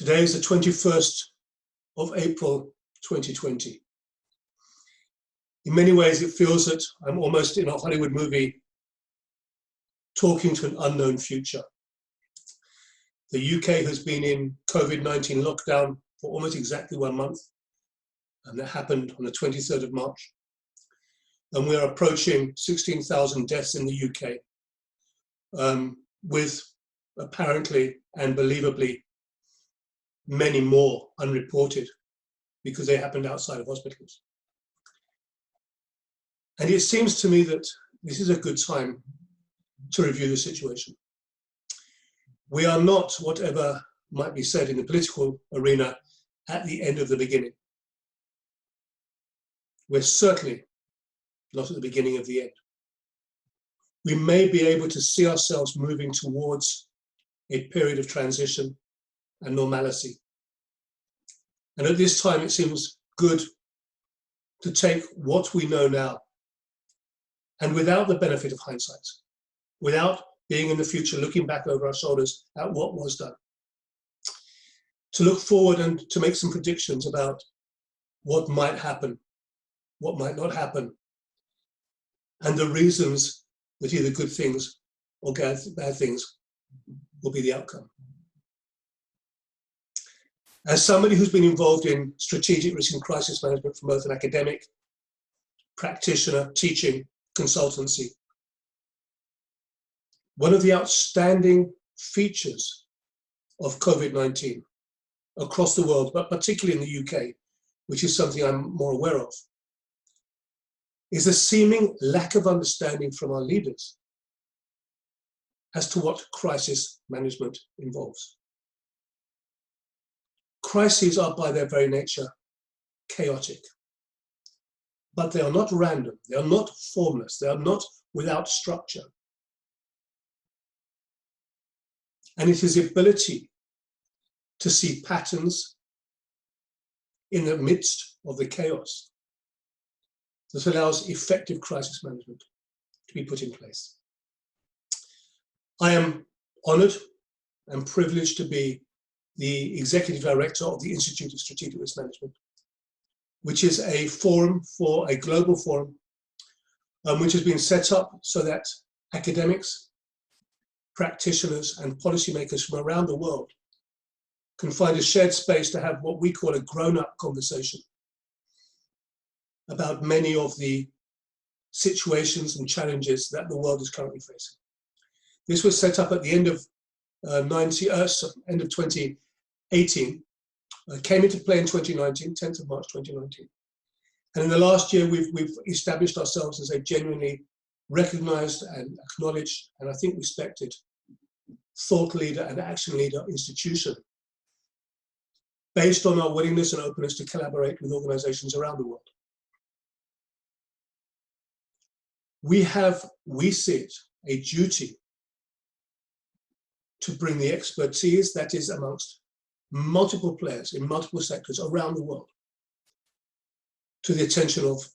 Today is the 21st of April 2020. In many ways, it feels that I'm almost in a Hollywood movie talking to an unknown future. The UK has been in COVID-19 lockdown for almost exactly 1 month, and that happened on the 23rd of March. And we're approaching 16,000 deaths in the UK, with apparently and believably many more unreported because they happened outside of hospitals. And it seems to me that this is a good time to review the situation. We are not, whatever might be said in the political arena, at the end of the beginning. We're certainly not at the beginning of the end. We may be able to see ourselves moving towards a period of transition and normalcy. And at this time, it seems good to take what we know now, and without the benefit of hindsight, without being in the future looking back over our shoulders at what was done, to look forward and to make some predictions about what might happen, what might not happen, and the reasons that either good things or bad things will be the outcome. As somebody who's been involved in strategic risk and crisis management from both an academic, practitioner, teaching, consultancy, one of the outstanding features of COVID-19 across the world, but particularly in the UK, which is something I'm more aware of, is the seeming lack of understanding from our leaders as to what crisis management involves. Crises are by their very nature chaotic, but they are not random, they are not formless, they are not without structure. And it is the ability to see patterns in the midst of the chaos that allows effective crisis management to be put in place. I am honoured and privileged to be the Executive Director of the Institute of Strategic Risk Management, which is a forum, a global forum, which has been set up so that academics, practitioners and policymakers from around the world can find a shared space to have what we call a grown-up conversation about many of the situations and challenges that the world is currently facing. This was set up at the end of 2018, came into play in 2019, 10th of March 2019. And in the last year, we've established ourselves as a genuinely recognized and acknowledged, and I think respected, thought leader and action leader institution based on our willingness and openness to collaborate with organizations around the world. We see it, a duty to bring the expertise that is amongst multiple players in multiple sectors around the world to the attention of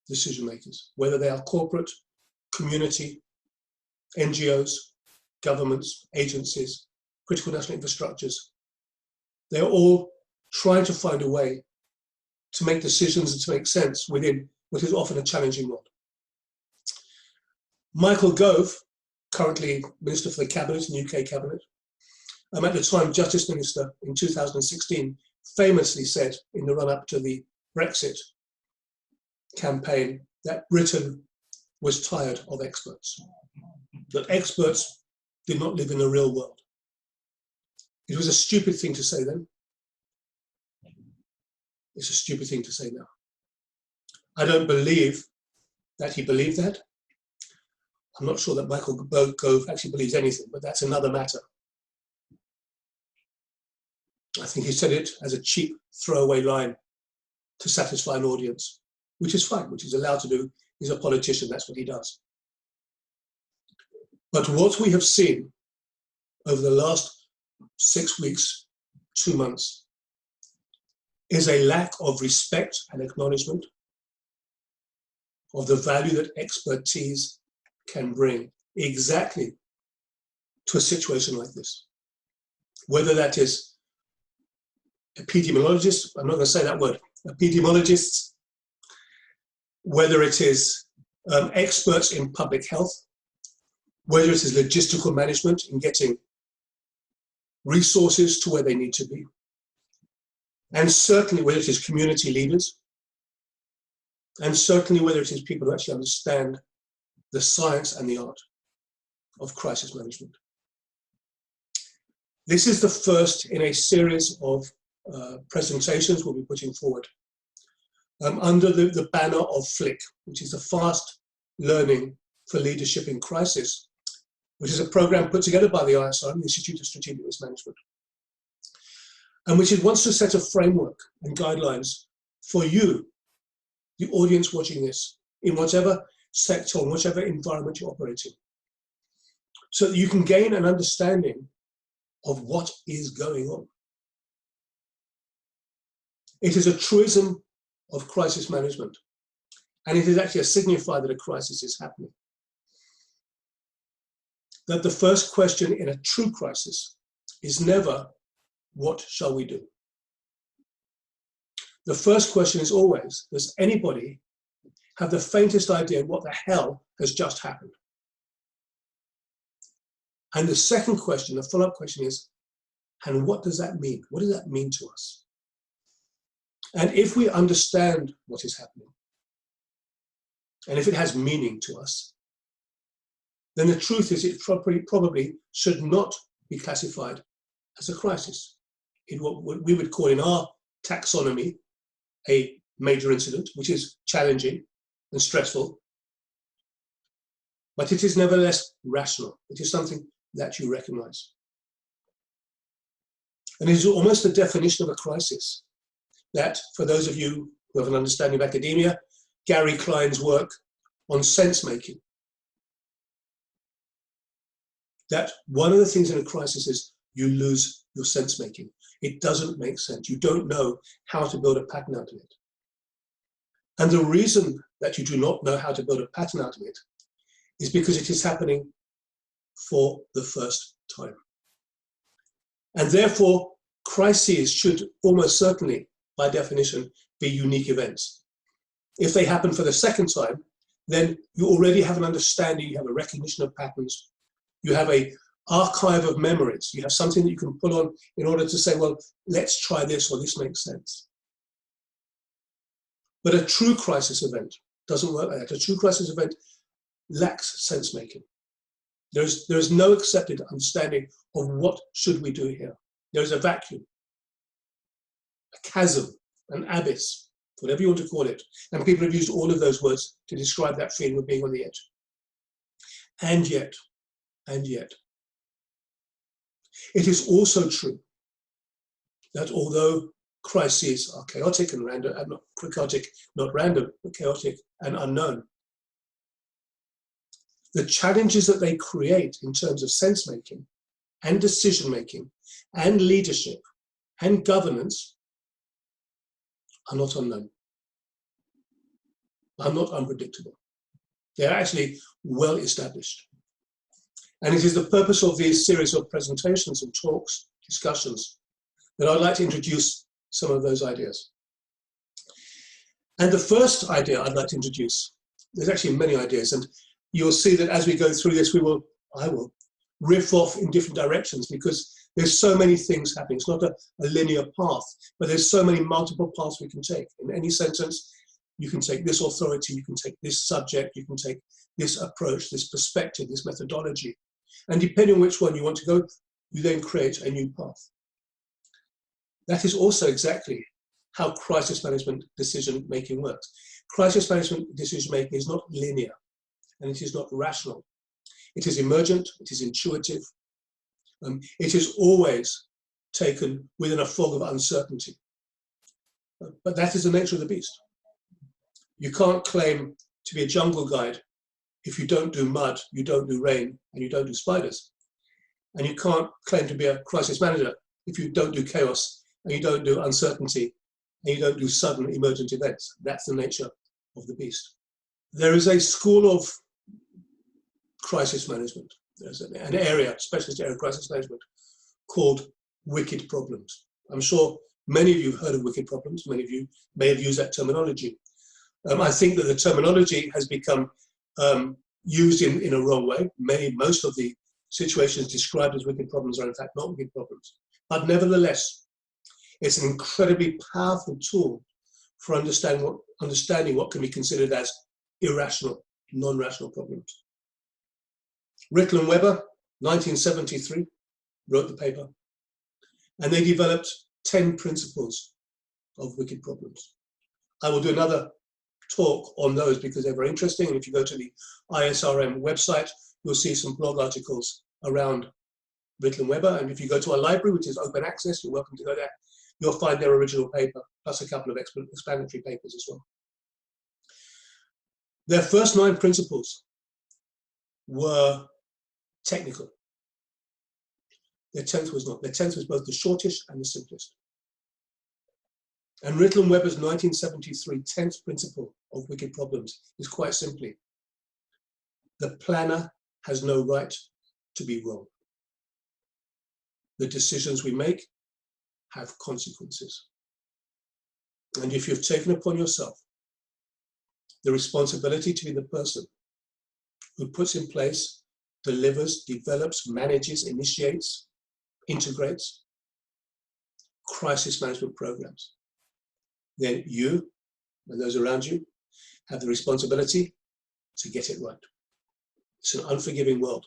decision makers, whether they are corporate, community, NGOs, governments, agencies, critical national infrastructures. They're all trying to find a way to make decisions and to make sense within what is often a challenging world. Michael Gove, currently Minister for the Cabinet in the UK Cabinet, at the time Justice Minister in 2016, famously said in the run-up to the Brexit campaign that Britain was tired of experts, that experts did not live in the real world. It was a stupid thing to say then. It's a stupid thing to say now. I don't believe that he believed that. I'm not sure that Michael Gove actually believes anything, but that's another matter. I think he said it as a cheap throwaway line to satisfy an audience, which is fine, which he's allowed to do. He's a politician, that's what he does. But what we have seen over the last 6 weeks, 2 months, is a lack of respect and acknowledgement of the value that expertise can bring exactly to a situation like this. Whether that is epidemiologists, I'm not going to say that word, epidemiologists, whether it is experts in public health, whether it is logistical management in getting resources to where they need to be, and certainly whether it is community leaders, and certainly whether it is people who actually understand the science and the art of crisis management. This is the first in a series of presentations we'll be putting forward under the banner of FLLIC, which is the Fast Learning for Leadership in Crisis, which is a program put together by the ISR, the Institute of Strategic Risk Management, and which wants to set a framework and guidelines for you, the audience watching this, in whatever sector or whatever environment you're operating, so that you can gain an understanding of what is going on. It is a truism of crisis management, and it is actually a signifier that a crisis is happening. That the first question in a true crisis is never, what shall we do? The first question is always, does anybody have the faintest idea what the hell has just happened? And the second question, the follow-up question is, and what does that mean? What does that mean to us? And if we understand what is happening, and if it has meaning to us, then the truth is it probably should not be classified as a crisis. In what we would call in our taxonomy a major incident, which is challenging and stressful, but it is nevertheless rational. It is something that you recognize. And it is almost the definition of a crisis that, for those of you who have an understanding of academia, Gary Klein's work on sense making, that one of the things in a crisis is you lose your sense making. It doesn't make sense. You don't know how to build a pattern out of it. And the reason that you do not know how to build a pattern out of it is because it is happening for the first time. And therefore, crises should almost certainly, by definition, be unique events. If they happen for the second time, then you already have an understanding, you have a recognition of patterns, you have an archive of memories, you have something that you can pull on in order to say, well, let's try this, or this makes sense. But a true crisis event doesn't work like that. A true crisis event lacks sense making. There is no accepted understanding of what should we do here. There is a vacuum, a chasm, an abyss, whatever you want to call it. And people have used all of those words to describe that feeling of being on the edge. And yet, it is also true that although crises are chaotic and random, not chaotic, not random, but chaotic and unknown, the challenges that they create in terms of sense making and decision making and leadership and governance are not unknown, are not unpredictable. They're actually well established. And it is the purpose of these series of presentations and talks, discussions, that I'd like to introduce some of those ideas. And the first idea I'd like to introduce, there's actually many ideas, and you'll see that as we go through this, I will riff off in different directions because there's so many things happening. It's not a linear path, but there's so many multiple paths we can take. In any sentence, you can take this authority, you can take this subject, you can take this approach, this perspective, this methodology. And depending on which one you want to go, you then create a new path. That is also exactly how crisis management decision-making works. Crisis management decision-making is not linear, and it is not rational. It is emergent, it is intuitive. It is always taken within a fog of uncertainty. But that is the nature of the beast. You can't claim to be a jungle guide if you don't do mud, you don't do rain, and you don't do spiders. And you can't claim to be a crisis manager if you don't do chaos, and you don't do uncertainty, and you don't do sudden emergent events. That's the nature of the beast. There is a school of crisis management. There's an area, specialist area of crisis management called wicked problems. I'm sure Many of you have heard of wicked problems. Many of you may have used that terminology. I think that the terminology has become used in a wrong way. Most of the situations described as wicked problems are in fact not wicked problems. But nevertheless, it's an incredibly powerful tool for understanding what can be considered as irrational, non-rational problems. Rittel and Weber, 1973, wrote the paper, and they developed 10 principles of wicked problems. I will do another talk on those because they're very interesting, and if you go to the ISRM website, you'll see some blog articles around Rittel and Weber, and if you go to our library, which is open access, you're welcome to go there, you'll find their original paper, plus a couple of explanatory papers as well. Their first 9 principles were technical. Their 10th was not. Their 10th was both the shortest and the simplest. And Rittel and Weber's 1973 10th principle of wicked problems is quite simply, the planner has no right to be wrong. The decisions we make have consequences. And if you've taken upon yourself the responsibility to be the person who puts in place, delivers, develops, manages, initiates, integrates crisis management programs, then you and those around you have the responsibility to get it right. It's an unforgiving world.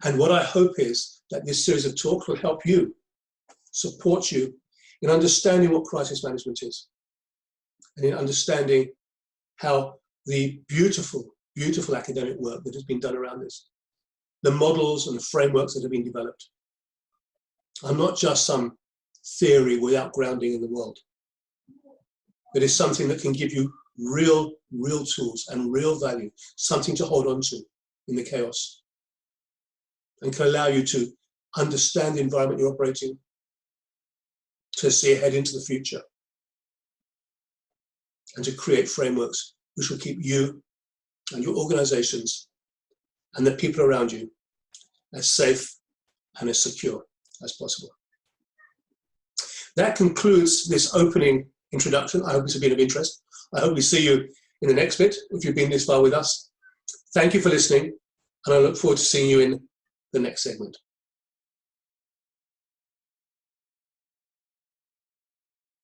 And what I hope is that this series of talks will help you, support you in understanding what crisis management is, and in understanding how the beautiful, beautiful academic work that has been done around this, the models and the frameworks that have been developed, are not just some theory without grounding in the world. It is something that can give you real tools and real value, something to hold on to in the chaos, and can allow you to understand the environment you're operating, to see ahead into the future, and to create frameworks which will keep you and your organizations and the people around you as safe and as secure as possible. That concludes this opening introduction. I hope it's been of interest. I hope we see you in the next bit, if you've been this far with us. Thank you for listening, and I look forward to seeing you in the next segment.